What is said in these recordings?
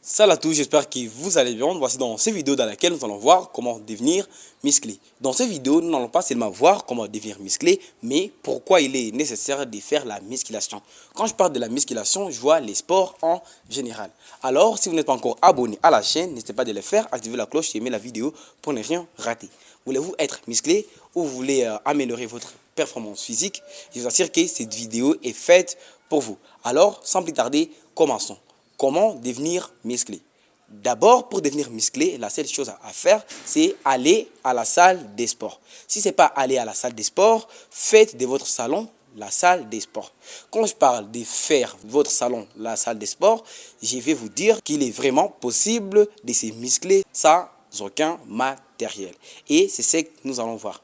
Salut à tous, j'espère que vous allez bien. Voici dans cette vidéo dans laquelle nous allons voir comment devenir musclé. Dans cette vidéo, nous n'allons pas seulement voir comment devenir musclé, mais pourquoi il est nécessaire de faire la musculation. Quand je parle de la musculation, je vois les sports en général. Alors, si vous n'êtes pas encore abonné à la chaîne, n'hésitez pas de le faire, activez la cloche et aimer la vidéo pour ne rien rater. Voulez-vous être musclé ou vous voulez améliorer votre performance physique? Je vous assure que cette vidéo est faite pour vous. Alors, sans plus tarder, commençons. Comment devenir musclé? D'abord, pour devenir musclé, la seule chose à faire, c'est aller à la salle des sports. Si ce n'est pas aller à la salle des sports, faites de votre salon la salle des sports. Quand je parle de faire votre salon la salle des sports, je vais vous dire qu'il est vraiment possible de se muscler sans aucun matériel. Et c'est ce que nous allons voir.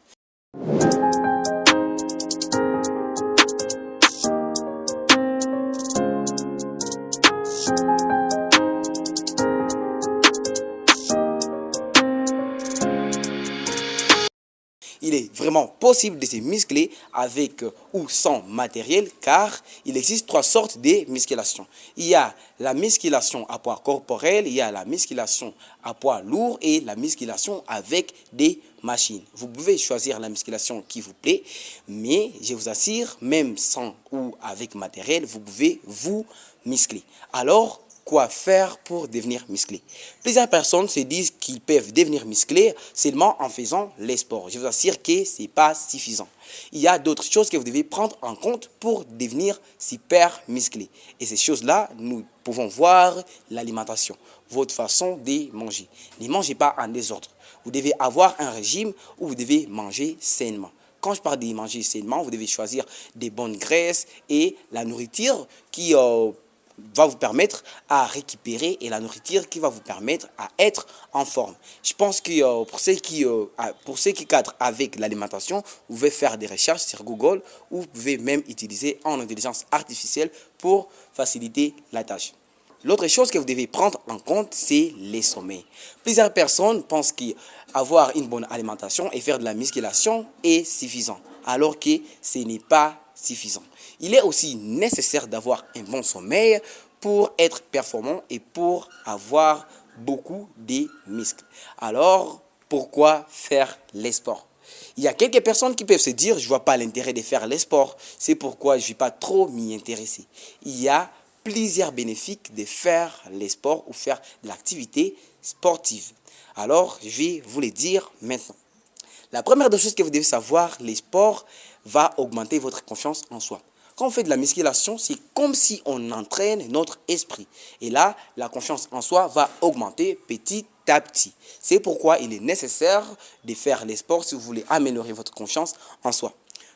Il est vraiment possible de se muscler avec ou sans matériel car il existe trois sortes de musculation. Il y a la musculation à poids corporel, il y a la musculation à poids lourd et la musculation avec des machines. Vous pouvez choisir la musculation qui vous plaît, mais je vous assure, même sans ou avec matériel, vous pouvez vous muscler. Alors, quoi faire pour devenir musclé? Plusieurs personnes se disent qu'ils peuvent devenir musclés seulement en faisant les sports. Je vous assure que ce n'est pas suffisant. Il y a d'autres choses que vous devez prendre en compte pour devenir super musclé. Et ces choses-là, nous pouvons voir l'alimentation, votre façon de manger. Ne mangez pas en désordre. Vous devez avoir un régime où vous devez manger sainement. Quand je parle de manger sainement, vous devez choisir des bonnes graisses et la nourriture qui va vous permettre à récupérer et la nourriture qui va vous permettre à être en forme. Je pense que pour ceux qui cadrent avec l'alimentation, vous pouvez faire des recherches sur Google ou vous pouvez même utiliser en intelligence artificielle pour faciliter la tâche. L'autre chose que vous devez prendre en compte, c'est les sommeils. Plusieurs personnes pensent qu'avoir une bonne alimentation et faire de la musculation est suffisant, alors que ce n'est pas suffisant. Il est aussi nécessaire d'avoir un bon sommeil pour être performant et pour avoir beaucoup de muscles. Alors, pourquoi faire les sports? Il y a quelques personnes qui peuvent se dire, je ne vois pas l'intérêt de faire les sports, c'est pourquoi je ne vais pas trop m'y intéresser. Il y a plusieurs bénéfices de faire les sports ou faire de l'activité sportive. Alors, je vais vous les dire maintenant. La première des choses que vous devez savoir, les sports va augmenter votre confiance en soi. Quand on fait de la musculation, c'est comme si on entraîne notre esprit. Et là, la confiance en soi va augmenter petit à petit. C'est pourquoi il est nécessaire de faire les sports si vous voulez améliorer votre confiance en soi.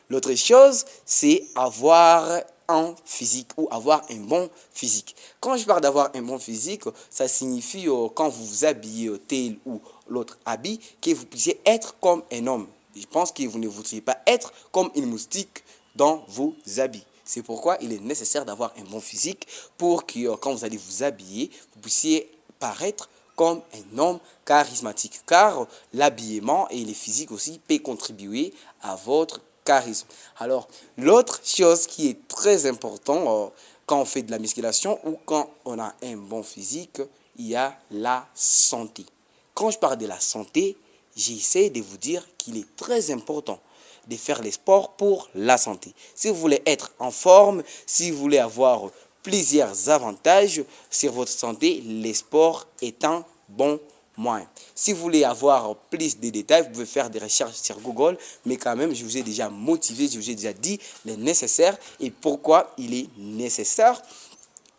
L'autre chose, c'est avoir un physique ou avoir un bon physique. Quand je parle d'avoir un bon physique, ça signifie quand vous vous habillez tel ou l'autre habit, que vous puissiez être comme un homme. Je pense que vous ne voudriez pas être comme une moustique dans vos habits. C'est pourquoi il est nécessaire d'avoir un bon physique pour que quand vous allez vous habiller, vous puissiez paraître comme un homme charismatique. Car l'habillement et les physiques aussi peuvent contribuer à votre charisme. Alors, l'autre chose qui est très importante quand on fait de la musculation ou quand on a un bon physique, il y a la santé. Quand je parle de la santé, j'essaie de vous dire qu'il est très important de faire les sports pour la santé. Si vous voulez être en forme, si vous voulez avoir plusieurs avantages sur votre santé, les sports est un bon moyen. Si vous voulez avoir plus de détails, vous pouvez faire des recherches sur Google, mais quand même, je vous ai déjà motivé, je vous ai déjà dit le nécessaire et pourquoi il est nécessaire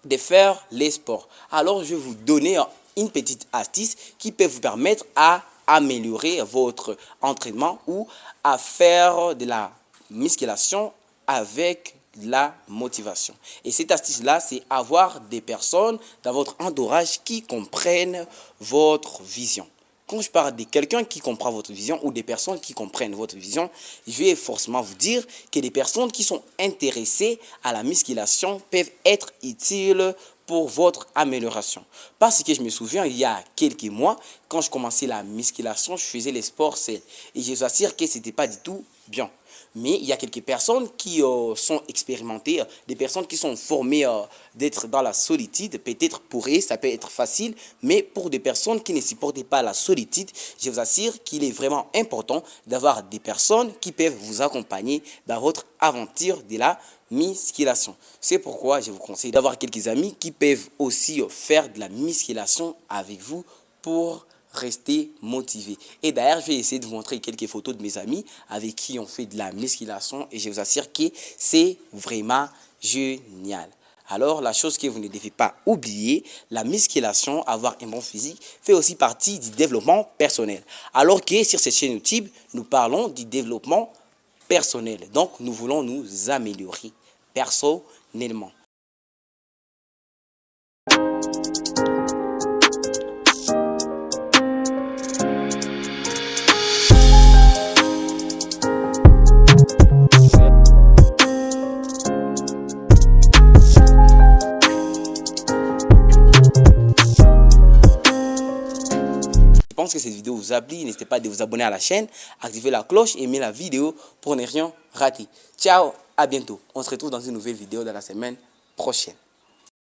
de faire les sports. Alors, je vais vous donner une petite astuce qui peut vous permettre à améliorer votre entraînement ou à faire de la musculation avec la motivation. Et cette astuce-là, c'est avoir des personnes dans votre entourage qui comprennent votre vision. Quand je parle de quelqu'un qui comprend votre vision ou des personnes qui comprennent votre vision, je vais forcément vous dire que des personnes qui sont intéressées à la musculation peuvent être utiles pour votre amélioration. Parce que je me souviens, il y a quelques mois, quand je commençais la musculation, je faisais les sports seul. Et je vous assure que ce n'était pas du tout bien. Mais il y a quelques personnes qui sont expérimentées, des personnes qui sont formées d'être dans la solitude. Peut-être pour eux, ça peut être facile, mais pour des personnes qui ne supportent pas la solitude, je vous assure qu'il est vraiment important d'avoir des personnes qui peuvent vous accompagner dans votre aventure de la musculation. C'est pourquoi je vous conseille d'avoir quelques amis qui peuvent aussi faire de la musculation avec vous pour rester motivé. Et d'ailleurs, je vais essayer de vous montrer quelques photos de mes amis avec qui on fait de la musculation et je vous assure que c'est vraiment génial. Alors, la chose que vous ne devez pas oublier, la musculation, avoir un bon physique, fait aussi partie du développement personnel. Alors que sur cette chaîne YouTube, nous parlons du développement personnel. Donc, nous voulons nous améliorer personnellement. Je pense que cette vidéo vous a plu. N'hésitez pas à vous abonner à la chaîne, activer la cloche et aimer la vidéo pour ne rien rater. Ciao, à bientôt. On se retrouve dans une nouvelle vidéo dans la semaine prochaine.